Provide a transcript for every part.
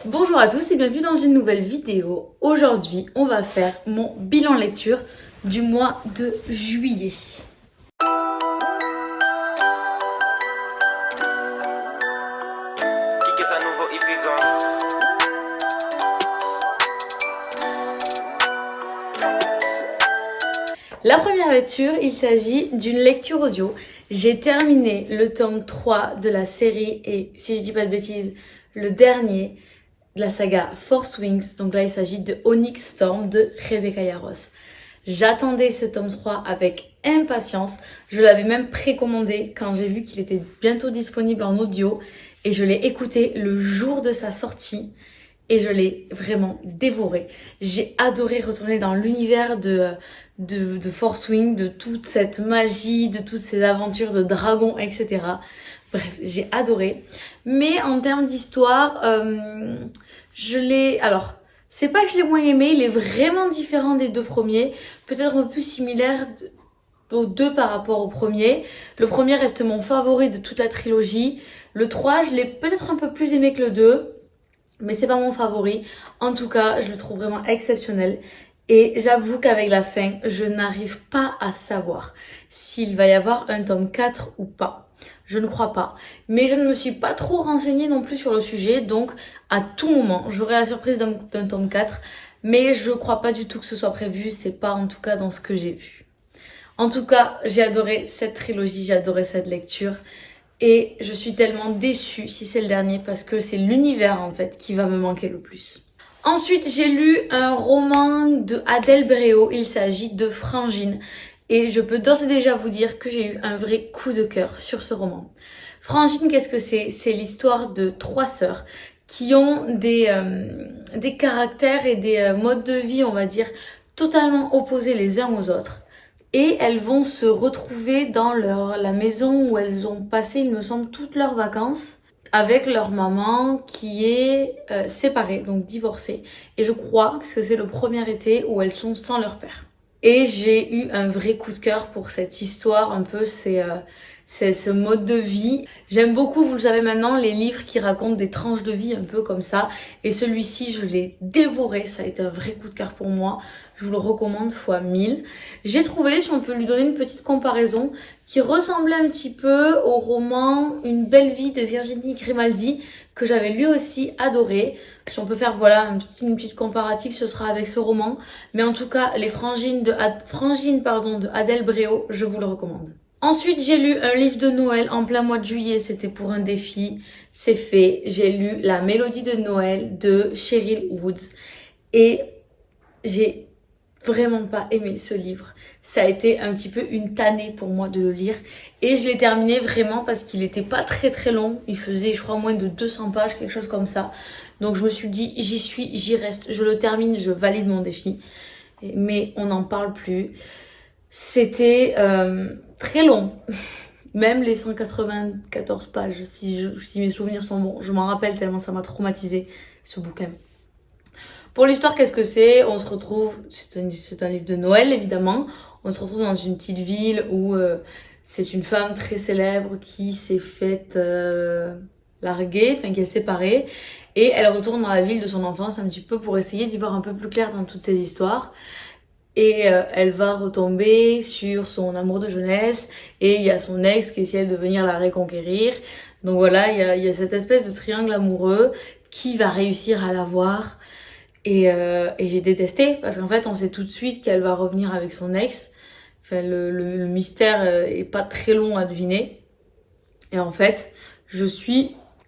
Bonjour à tous et bienvenue dans une nouvelle vidéo. Aujourd'hui, on va faire mon bilan lecture du mois de juillet. La première lecture, il s'agit d'une lecture audio. J'ai terminé le tome 3 de la série et, si je dis pas de bêtises, le dernier de la saga Force Wings. Donc là, il s'agit de Onyx Storm de Rebecca Yarros. J'attendais ce tome 3 avec impatience. Je l'avais même précommandé quand j'ai vu qu'il était bientôt disponible en audio et je l'ai écouté le jour de sa sortie et je l'ai vraiment dévoré. J'ai adoré retourner dans l'univers de Force Wing, de toute cette magie, de toutes ces aventures de dragons, etc. Bref, j'ai adoré. Mais en termes d'histoire, alors, c'est pas que je l'ai moins aimé, il est vraiment différent des deux premiers. Peut-être un peu plus similaire aux deux par rapport au premier. Le premier reste mon favori de toute la trilogie. Le 3, je l'ai peut-être un peu plus aimé que le 2. Mais c'est pas mon favori. En tout cas, je le trouve vraiment exceptionnel. Et j'avoue qu'avec la fin, je n'arrive pas à savoir s'il va y avoir un tome 4 ou pas. Je ne crois pas. Mais je ne me suis pas trop renseignée non plus sur le sujet. Donc, à tout moment, j'aurai la surprise d'un tome 4. Mais je crois pas du tout que ce soit prévu. C'est pas en tout cas dans ce que j'ai vu. En tout cas, j'ai adoré cette trilogie. J'ai adoré cette lecture. Et je suis tellement déçue si c'est le dernier parce que c'est l'univers en fait qui va me manquer le plus. Ensuite, j'ai lu un roman de Adèle Bréau. Il s'agit de Frangine. Et je peux d'ores et déjà vous dire que j'ai eu un vrai coup de cœur sur ce roman. Frangine, qu'est-ce que c'est? C'est l'histoire de trois sœurs qui ont des caractères et des modes de vie, on va dire, totalement opposés les uns aux autres. Et elles vont se retrouver dans la maison où elles ont passé, il me semble, toutes leurs vacances avec leur maman qui est séparée, donc divorcée. Et je crois que c'est le premier été où elles sont sans leur père. Et j'ai eu un vrai coup de cœur pour cette histoire, un peu, c'est ce mode de vie. J'aime beaucoup, vous le savez maintenant, les livres qui racontent des tranches de vie un peu comme ça. Et celui-ci, je l'ai dévoré, ça a été un vrai coup de cœur pour moi. Je vous le recommande fois 1000. J'ai trouvé, si on peut lui donner une petite comparaison, qui ressemblait un petit peu au roman Une belle vie de Virginie Grimaldi, que j'avais lui aussi adoré. Si on peut faire voilà une petite comparative, ce sera avec ce roman. Mais en tout cas, les Frangines de Adèle Bréau, je vous le recommande. Ensuite, j'ai lu un livre de Noël en plein mois de juillet, c'était pour un défi, c'est fait. J'ai lu La Mélodie de Noël de Cheryl Woods et j'ai vraiment pas aimé ce livre. Ça a été un petit peu une tannée pour moi de le lire et je l'ai terminé vraiment parce qu'il était pas très très long. Il faisait je crois moins de 200 pages, quelque chose comme ça. Donc je me suis dit j'y reste, je le termine, je valide mon défi. Mais on n'en parle plus. C'était très long. Même les 194 pages, si mes souvenirs sont bons. Je m'en rappelle tellement ça m'a traumatisé ce bouquin. Pour l'histoire, qu'est-ce que c'est? On se retrouve, c'est un livre de Noël évidemment. On se retrouve dans une petite ville où c'est une femme très célèbre qui s'est faite larguer, enfin qui est séparée. Et elle retourne dans la ville de son enfance un petit peu pour essayer d'y voir un peu plus clair dans toutes ces histoires. Et elle va retomber sur son amour de jeunesse et il y a son ex qui essaie de venir la reconquérir. Donc voilà, il y a cette espèce de triangle amoureux qui va réussir à l'avoir. Et j'ai détesté parce qu'en fait on sait tout de suite qu'elle va revenir avec son ex. Enfin, le mystère est pas très long à deviner. Et en fait,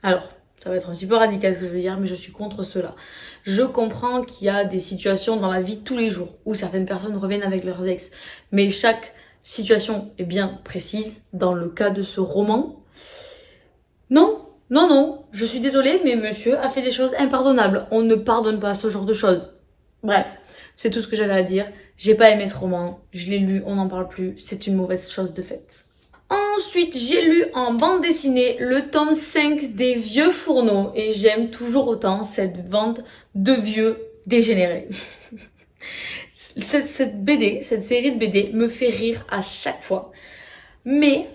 alors, ça va être un petit peu radical ce que je vais dire, mais je suis contre cela. Je comprends qu'il y a des situations dans la vie de tous les jours où certaines personnes reviennent avec leurs ex. Mais chaque situation est bien précise. Dans le cas de ce roman, non, je suis désolée, mais monsieur a fait des choses impardonnables. On ne pardonne pas ce genre de choses. Bref, c'est tout ce que j'avais à dire. J'ai pas aimé ce roman, je l'ai lu, on n'en parle plus. C'est une mauvaise chose de faite. Ensuite, j'ai lu en bande dessinée le tome 5 des Vieux Fourneaux et j'aime toujours autant cette bande de vieux dégénérés. cette série de BD me fait rire à chaque fois. Mais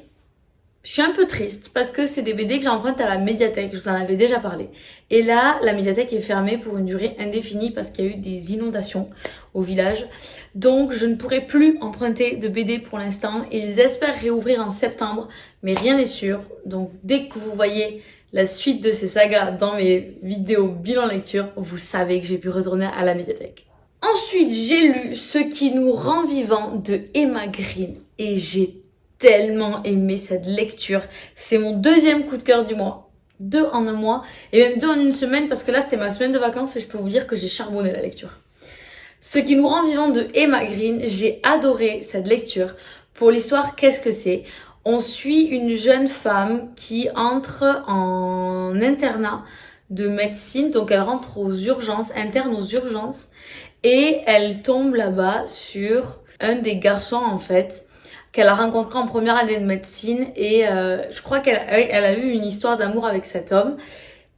Je suis un peu triste parce que c'est des BD que j'emprunte à la médiathèque, je vous en avais déjà parlé. Et là, la médiathèque est fermée pour une durée indéfinie parce qu'il y a eu des inondations au village. Donc je ne pourrai plus emprunter de BD pour l'instant. Ils espèrent réouvrir en septembre, mais rien n'est sûr. Donc dès que vous voyez la suite de ces sagas dans mes vidéos bilan lecture, vous savez que j'ai pu retourner à la médiathèque. Ensuite, j'ai lu Ce qui nous rend vivants de Emma Green et j'ai tellement aimé cette lecture. C'est mon deuxième coup de cœur du mois. 2 en un mois et même 2 en une semaine parce que là c'était ma semaine de vacances et je peux vous dire que j'ai charbonné la lecture. Ce qui nous rend vivants de Emma Green, j'ai adoré cette lecture. Pour l'histoire, qu'est-ce que c'est? On suit une jeune femme qui entre en internat de médecine, donc elle rentre aux urgences, interne aux urgences, et elle tombe là-bas sur un des garçons en fait qu'elle a rencontré en première année de médecine et je crois qu'elle a eu une histoire d'amour avec cet homme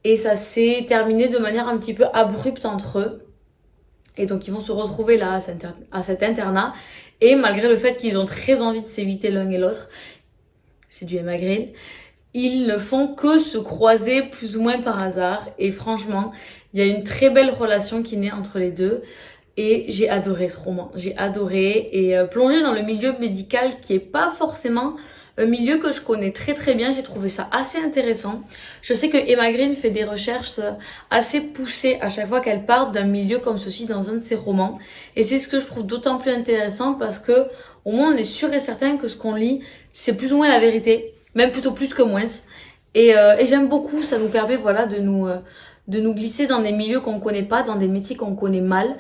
et ça s'est terminé de manière un petit peu abrupte entre eux. Et donc ils vont se retrouver là à cet internat et malgré le fait qu'ils ont très envie de s'éviter l'un et l'autre, c'est du Emma Green, ils ne font que se croiser plus ou moins par hasard et franchement, il y a une très belle relation qui naît entre les deux. Et j'ai adoré ce roman, j'ai adoré et plonger dans le milieu médical qui est pas forcément un milieu que je connais très très bien, j'ai trouvé ça assez intéressant. Je sais que Emma Green fait des recherches assez poussées à chaque fois qu'elle part d'un milieu comme ceci dans un de ses romans. Et c'est ce que je trouve d'autant plus intéressant parce que au moins on est sûr et certain que ce qu'on lit c'est plus ou moins la vérité, même plutôt plus que moins. Et j'aime beaucoup, ça nous permet voilà de nous glisser dans des milieux qu'on connaît pas, dans des métiers qu'on connaît mal.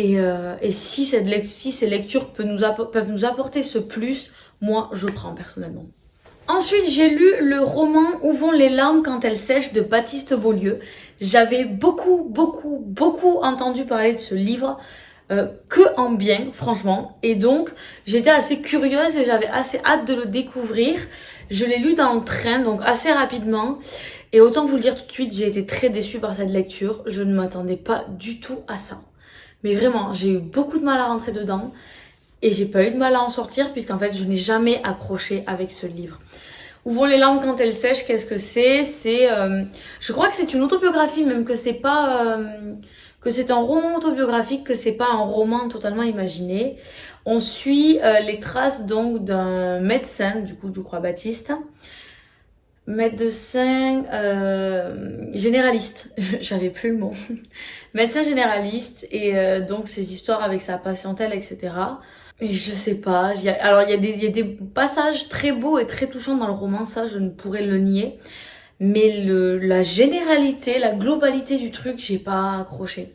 Et si ces lectures peuvent nous apporter ce plus, moi je prends personnellement. Ensuite, j'ai lu le roman Où vont les larmes quand elles sèchent de Baptiste Beaulieu. J'avais beaucoup entendu parler de ce livre, que en bien, franchement. Et donc, j'étais assez curieuse et j'avais assez hâte de le découvrir. Je l'ai lu dans le train, donc assez rapidement. Et autant vous le dire tout de suite, j'ai été très déçue par cette lecture. Je ne m'attendais pas du tout à ça. Mais vraiment, j'ai eu beaucoup de mal à rentrer dedans et j'ai pas eu de mal à en sortir puisqu'en fait, je n'ai jamais accroché avec ce livre. Où vont les larmes quand elles sèchent? Qu'est-ce que c'est? Je crois que c'est une autobiographie, même que c'est pas que c'est un roman autobiographique, que c'est pas un roman totalement imaginé. On suit les traces donc d'un médecin, du coup, je crois Baptiste. Médecin généraliste, j'avais plus le mot. Médecin généraliste et donc ses histoires avec sa patientèle, etc. Et je sais pas, il y a des passages très beaux et très touchants dans le roman, ça je ne pourrais le nier. Mais la généralité, la globalité du truc, j'ai pas accroché.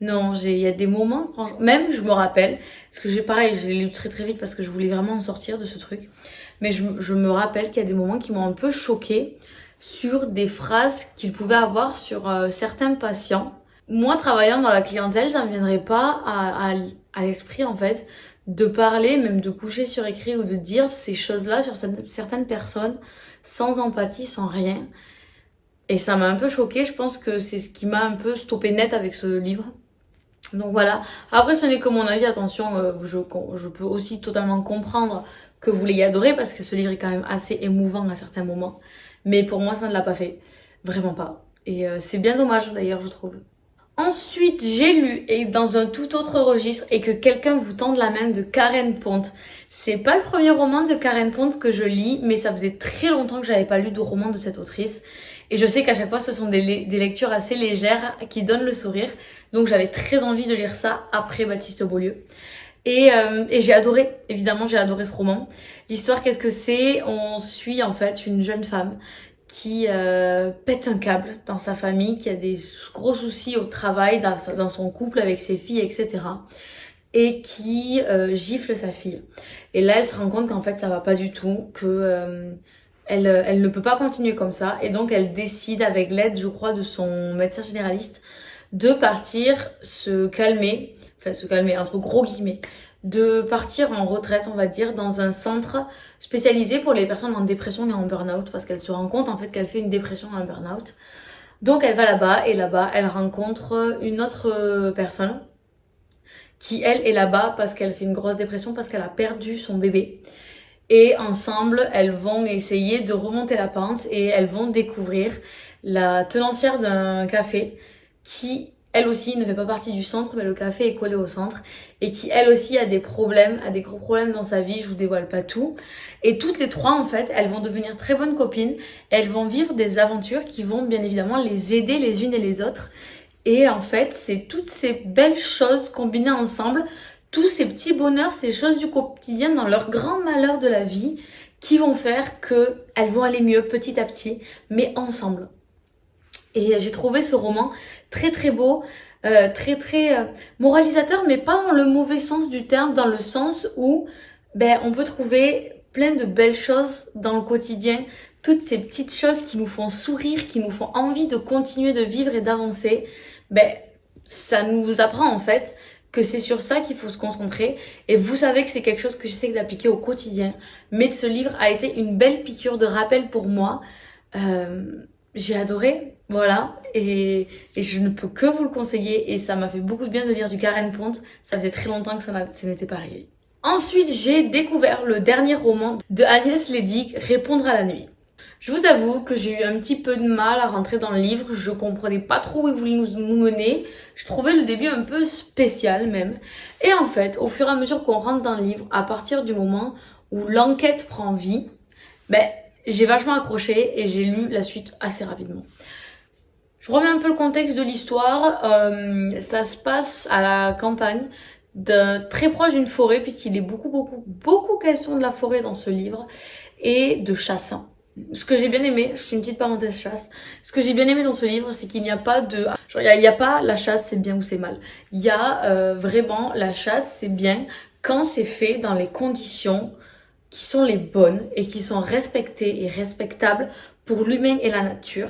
Non, il y a des moments, franchement, même je me rappelle, parce que pareil, je l'ai lu très très vite parce que je voulais vraiment en sortir de ce truc. Mais je me rappelle qu'il y a des moments qui m'ont un peu choquée sur des phrases qu'il pouvait avoir sur certains patients. Moi, travaillant dans la clientèle, ça ne me viendrait pas à l'esprit en fait de parler, même de coucher sur écrit ou de dire ces choses-là sur certaines personnes sans empathie, sans rien. Et ça m'a un peu choquée, je pense que c'est ce qui m'a un peu stoppé net avec ce livre. Donc voilà, après ce n'est que mon avis, attention, je peux aussi totalement comprendre que vous l'ayez adoré parce que ce livre est quand même assez émouvant à certains moments. Mais pour moi, ça ne l'a pas fait. Vraiment pas. Et c'est bien dommage d'ailleurs, je trouve. Ensuite, j'ai lu, et dans un tout autre registre, et que quelqu'un vous tende la main de Karen Ponte. C'est pas le premier roman de Karen Ponte que je lis, mais ça faisait très longtemps que j'avais pas lu de roman de cette autrice. Et je sais qu'à chaque fois, ce sont des lectures assez légères qui donnent le sourire. Donc j'avais très envie de lire ça après Baptiste Beaulieu. Et j'ai adoré, évidemment j'ai adoré ce roman. L'histoire, qu'est-ce que c'est? On suit en fait une jeune femme qui pète un câble dans sa famille, qui a des gros soucis au travail, dans son couple avec ses filles, etc. Et qui gifle sa fille. Et là, elle se rend compte qu'en fait, ça va pas du tout, que elle ne peut pas continuer comme ça. Et donc, elle décide, avec l'aide, je crois, de son médecin généraliste, de partir se calmer entre gros guillemets, de partir en retraite, on va dire, dans un centre spécialisé pour les personnes en dépression et en burn-out, parce qu'elle se rend compte en fait qu'elle fait une dépression et un burn-out. Donc elle va là-bas, et là-bas, elle rencontre une autre personne qui, elle, est là-bas parce qu'elle fait une grosse dépression, parce qu'elle a perdu son bébé. Et ensemble, elles vont essayer de remonter la pente et elles vont découvrir la tenancière d'un café qui, elle aussi, ne fait pas partie du centre, mais le café est collé au centre et qui, elle aussi, a des problèmes, a des gros problèmes dans sa vie. Je vous dévoile pas tout. Et toutes les trois, en fait, elles vont devenir très bonnes copines. Elles vont vivre des aventures qui vont, bien évidemment, les aider les unes et les autres. Et en fait, c'est toutes ces belles choses combinées ensemble, tous ces petits bonheurs, ces choses du quotidien dans leur grand malheur de la vie qui vont faire qu'elles vont aller mieux petit à petit, mais ensemble. Et j'ai trouvé ce roman très très beau, très moralisateur, mais pas dans le mauvais sens du terme, dans le sens où on peut trouver plein de belles choses dans le quotidien, toutes ces petites choses qui nous font sourire, qui nous font envie de continuer de vivre et d'avancer. Ça nous apprend en fait que c'est sur ça qu'il faut se concentrer. Et vous savez que c'est quelque chose que j'essaie d'appliquer au quotidien. Mais ce livre a été une belle piqûre de rappel pour moi. J'ai adoré, voilà. Et je ne peux que vous le conseiller. Et ça m'a fait beaucoup de bien de lire du Karen Pont. Ça faisait très longtemps que ça n'était pas arrivé. Ensuite, j'ai découvert le dernier roman de Agnès Leydig, Répondre à la nuit. Je vous avoue que j'ai eu un petit peu de mal à rentrer dans le livre, je comprenais pas trop où il voulait nous mener, je trouvais le début un peu spécial même. Et en fait, au fur et à mesure qu'on rentre dans le livre, à partir du moment où l'enquête prend vie, j'ai vachement accroché et j'ai lu la suite assez rapidement. Je remets un peu le contexte de l'histoire, ça se passe à la campagne, très proche d'une forêt, puisqu'il est beaucoup question de la forêt dans ce livre, et de chasse. Ce que j'ai bien aimé, je fais une petite parenthèse chasse, ce que j'ai bien aimé dans ce livre, c'est qu'il n'y a pas de... il n'y a pas la chasse c'est bien ou c'est mal. Il y a vraiment la chasse c'est bien quand c'est fait dans les conditions qui sont les bonnes et qui sont respectées et respectables pour l'humain et la nature.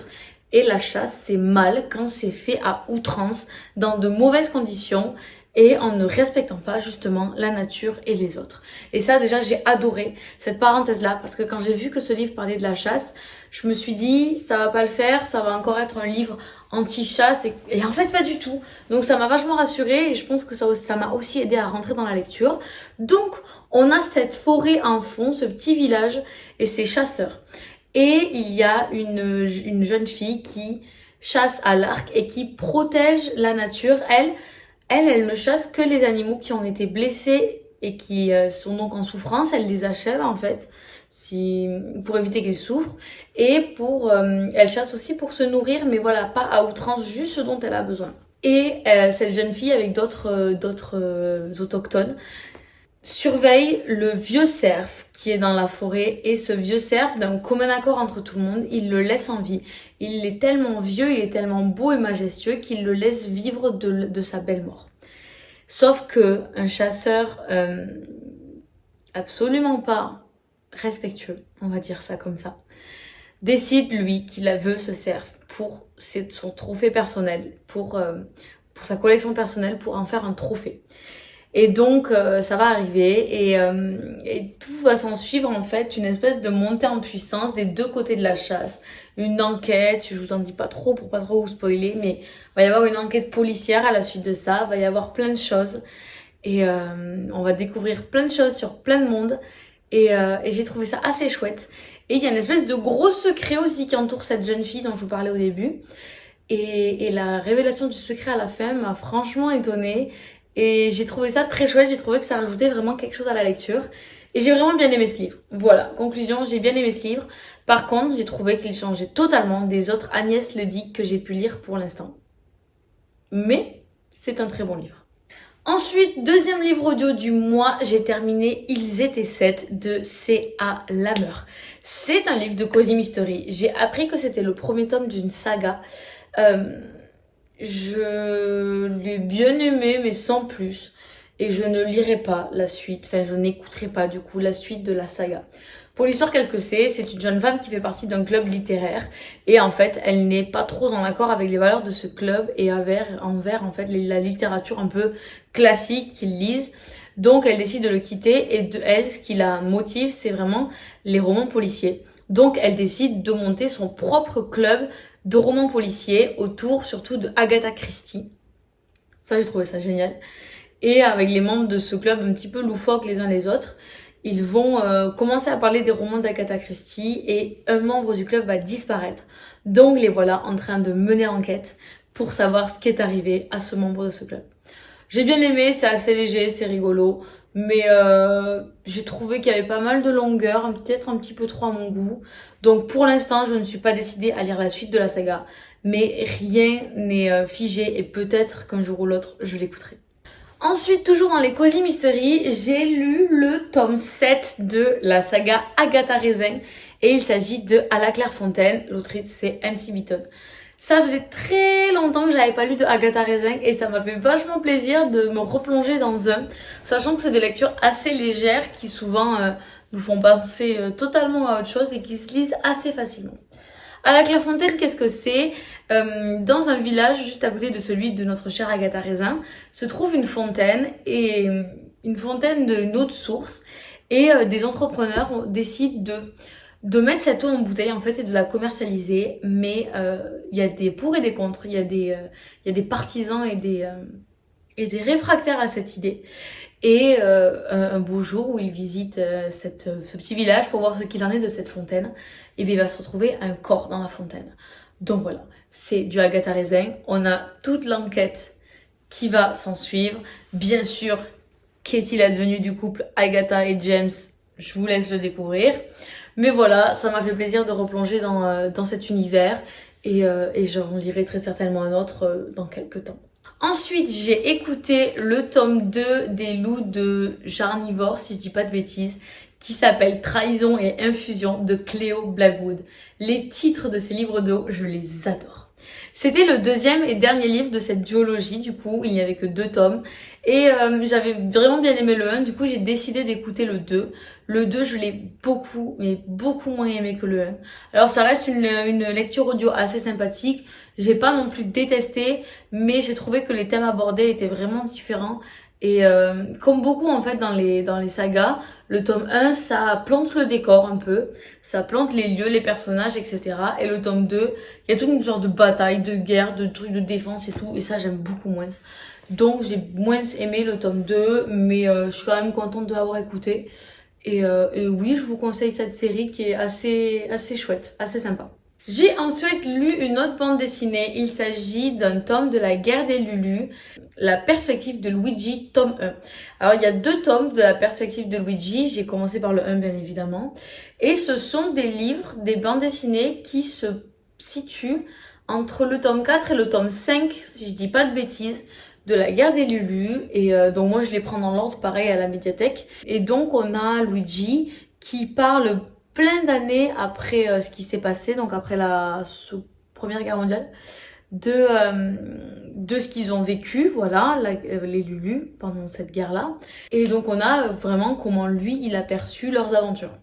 Et la chasse c'est mal quand c'est fait à outrance, dans de mauvaises conditions et en ne respectant pas justement la nature et les autres. Et ça déjà j'ai adoré cette parenthèse-là parce que quand j'ai vu que ce livre parlait de la chasse, je me suis dit ça va pas le faire, ça va encore être un livre anti-chasse et en fait pas du tout. Donc ça m'a vachement rassurée et je pense que ça m'a aussi aidé à rentrer dans la lecture. Donc on a cette forêt en fond, ce petit village et ces chasseurs. Et il y a une jeune fille qui chasse à l'arc et qui protège la nature. Elle ne chasse que les animaux qui ont été blessés et qui sont donc en souffrance. Elle les achève en fait pour éviter qu'ils souffrent. Et elle chasse aussi pour se nourrir, mais voilà, pas à outrance, juste ce dont elle a besoin. Et cette jeune fille avec d'autres autochtones surveille le vieux cerf qui est dans la forêt et ce vieux cerf, d'un commun accord entre tout le monde, il le laisse en vie. Il est tellement vieux, il est tellement beau et majestueux qu'il le laisse vivre de sa belle mort. Sauf que un chasseur absolument pas respectueux, on va dire ça comme ça, décide lui qu'il veut ce cerf pour son trophée personnel, pour sa collection personnelle, pour en faire un trophée. Et donc ça va arriver et tout va s'en suivre en fait, une espèce de montée en puissance des deux côtés de la chasse, une enquête, je vous en dis pas trop pour pas trop vous spoiler, mais il va y avoir une enquête policière à la suite de ça, il va y avoir plein de choses et on va découvrir plein de choses sur plein de monde et j'ai trouvé ça assez chouette. Et il y a une espèce de gros secret aussi qui entoure cette jeune fille dont je vous parlais au début et la révélation du secret à la fin m'a franchement étonnée. Et j'ai trouvé ça très chouette, j'ai trouvé que ça rajoutait vraiment quelque chose à la lecture. Et j'ai vraiment bien aimé ce livre. Voilà, conclusion, j'ai bien aimé ce livre. Par contre, j'ai trouvé qu'il changeait totalement des autres Agnès Leydig que j'ai pu lire pour l'instant. Mais c'est un très bon livre. Ensuite, deuxième livre audio du mois, j'ai terminé Ils étaient 7 de C.A. Lamer. C'est un livre de Cozy Mystery. J'ai appris que c'était le premier tome d'une saga. Je l'ai bien aimé mais sans plus et je ne lirai pas la suite, enfin je n'écouterai pas du coup la suite de la saga. Pour l'histoire qu'elle que c'est une jeune femme qui fait partie d'un club littéraire et en fait elle n'est pas trop en accord avec les valeurs de ce club et envers en fait la littérature un peu classique qu'ils lisent. Donc elle décide de le quitter et ce qui la motive c'est vraiment les romans policiers. Donc elle décide de monter son propre club de romans policiers autour surtout de Agatha Christie. Ça j'ai trouvé ça génial. Et avec les membres de ce club un petit peu loufoques les uns les autres. ils vont commencer à parler des romans d'Agatha Christie et un membre du club va disparaître. Donc les voilà en train de mener enquête pour savoir ce qui est arrivé à ce membre de ce club. J'ai bien aimé, c'est assez léger, c'est rigolo, mais j'ai trouvé qu'il y avait pas mal de longueur, peut-être un petit peu trop à mon goût. Donc pour l'instant, je ne suis pas décidée à lire la suite de la saga, mais rien n'est figé et peut-être qu'un jour ou l'autre, je l'écouterai. Ensuite, toujours dans les Cozy Mystery, j'ai lu le tome 7 de la saga Agatha Raisin et il s'agit de À la Clairefontaine. L'autrice, c'est MC Beaton. Ça faisait très longtemps que j'avais pas lu de Agatha Raisin et ça m'a fait vachement plaisir de me replonger dans un, sachant que c'est des lectures assez légères qui souvent nous font penser totalement à autre chose et qui se lisent assez facilement. À la Clairefontaine, qu'est-ce que c'est? Dans un village juste à côté de celui de notre chère Agatha Raisin, se trouve une fontaine et une fontaine d'une eau de source et des entrepreneurs décident de mettre cette eau en bouteille en fait et de la commercialiser, mais il y a des pour et des contre, il y a des partisans et des réfractaires à cette idée. Et un beau jour où il visite ce petit village pour voir ce qu'il en est de cette fontaine, et bien il va se retrouver un corps dans la fontaine. Donc voilà, c'est du Agatha Raisin. On a toute l'enquête qui va s'en suivre. Bien sûr, qu'est-il advenu du couple Agatha et James? Je vous laisse le découvrir. Mais voilà, ça m'a fait plaisir de replonger dans cet univers et j'en lirai très certainement un autre dans quelques temps. Ensuite, j'ai écouté le tome 2 des loups de Jarnivore, si je dis pas de bêtises, qui s'appelle Trahison et Infusion de Cléo Blackwood. Les titres de ces livres d'eau, je les adore. C'était le deuxième et dernier livre de cette duologie, du coup, il n'y avait que 2 tomes. Et j'avais vraiment bien aimé le 1, du coup j'ai décidé d'écouter le 2. Le 2, je l'ai beaucoup, mais beaucoup moins aimé que le 1. Alors ça reste une lecture audio assez sympathique. J'ai pas non plus détesté, mais j'ai trouvé que les thèmes abordés étaient vraiment différents. Et comme beaucoup en fait dans les sagas, le tome 1, ça plante le décor un peu, ça plante les lieux, les personnages, etc. Et le tome 2, il y a toute une sorte de bataille, de guerre, de trucs de défense et tout, et ça j'aime beaucoup moins. Donc j'ai moins aimé le tome 2, mais je suis quand même contente de l'avoir écouté. Et oui, je vous conseille cette série qui est assez chouette, assez sympa. J'ai ensuite lu une autre bande dessinée. Il s'agit d'un tome de la guerre des Lulus, la perspective de Luigi, tome 1. Alors il y a 2 tomes de la perspective de Luigi. J'ai commencé par le 1 bien évidemment. Et ce sont des livres, des bandes dessinées qui se situent entre le tome 4 et le tome 5, si je dis pas de bêtises, de la guerre des Lulus. Et donc moi je les prends dans l'ordre pareil à la médiathèque. Et donc on a Luigi qui parle plein d'années après ce qui s'est passé, donc après la Première Guerre mondiale, de ce qu'ils ont vécu, voilà, les Lulus pendant cette guerre-là. Et donc on a vraiment comment lui, il a perçu leurs aventures.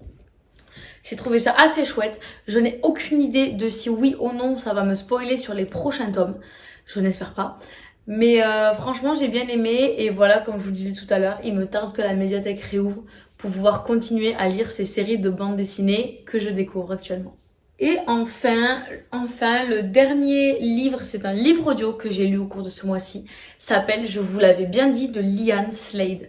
J'ai trouvé ça assez chouette. Je n'ai aucune idée de si oui ou non ça va me spoiler sur les prochains tomes. Je n'espère pas. Mais franchement, j'ai bien aimé. Et voilà, comme je vous disais tout à l'heure, il me tarde que la médiathèque réouvre pour pouvoir continuer à lire ces séries de bandes dessinées que je découvre actuellement. Et enfin, le dernier livre, c'est un livre audio que j'ai lu au cours de ce mois-ci, s'appelle, je vous l'avais bien dit, de Liane Slade.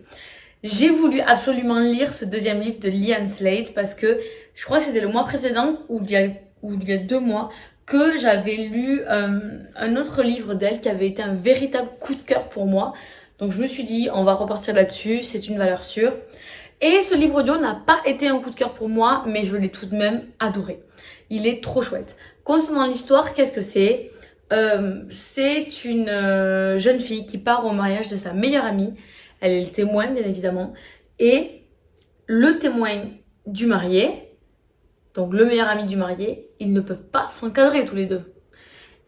J'ai voulu absolument lire ce deuxième livre de Liane Slade parce que je crois que c'était le mois précédent ou il y a 2 mois que j'avais lu un autre livre d'elle qui avait été un véritable coup de cœur pour moi. Donc je me suis dit, on va repartir là-dessus, c'est une valeur sûre. Et ce livre audio n'a pas été un coup de cœur pour moi, mais je l'ai tout de même adoré. Il est trop chouette. Concernant l'histoire, qu'est-ce que c'est? C'est une jeune fille qui part au mariage de sa meilleure amie. Elle est le témoin, bien évidemment. Et le témoin du marié, donc le meilleur ami du marié, ils ne peuvent pas s'encadrer tous les deux.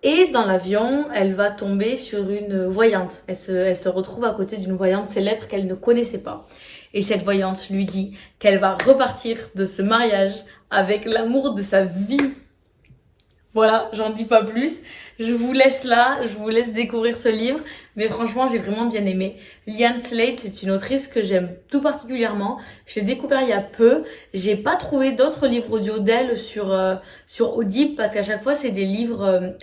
Et dans l'avion, elle va tomber sur une voyante. Elle se retrouve à côté d'une voyante célèbre qu'elle ne connaissait pas. Et cette voyante lui dit qu'elle va repartir de ce mariage avec l'amour de sa vie. Voilà, j'en dis pas plus. Je vous laisse là, je vous laisse découvrir ce livre. Mais franchement, j'ai vraiment bien aimé. Liane Slade, c'est une autrice que j'aime tout particulièrement. Je l'ai découvert il y a peu. J'ai pas trouvé d'autres livres audio d'elle sur Audible parce qu'à chaque fois, c'est des livres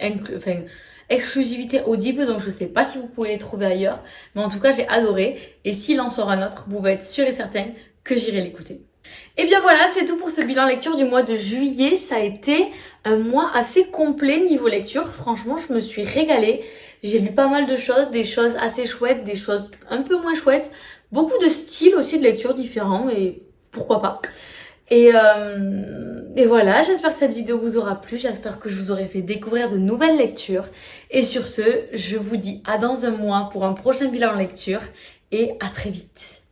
exclusivité Audible. Donc je sais pas si vous pouvez les trouver ailleurs. Mais en tout cas, j'ai adoré. Et s'il en sort un autre, vous pouvez être sûr et certain que j'irai l'écouter. Et bien voilà, c'est tout pour ce bilan lecture du mois de juillet. Ça a été un mois assez complet niveau lecture. Franchement, je me suis régalée. J'ai lu pas mal de choses, des choses assez chouettes, des choses un peu moins chouettes. Beaucoup de styles aussi de lecture différents et pourquoi pas. Et voilà, j'espère que cette vidéo vous aura plu. J'espère que je vous aurai fait découvrir de nouvelles lectures. Et sur ce, je vous dis à dans un mois pour un prochain bilan lecture et à très vite.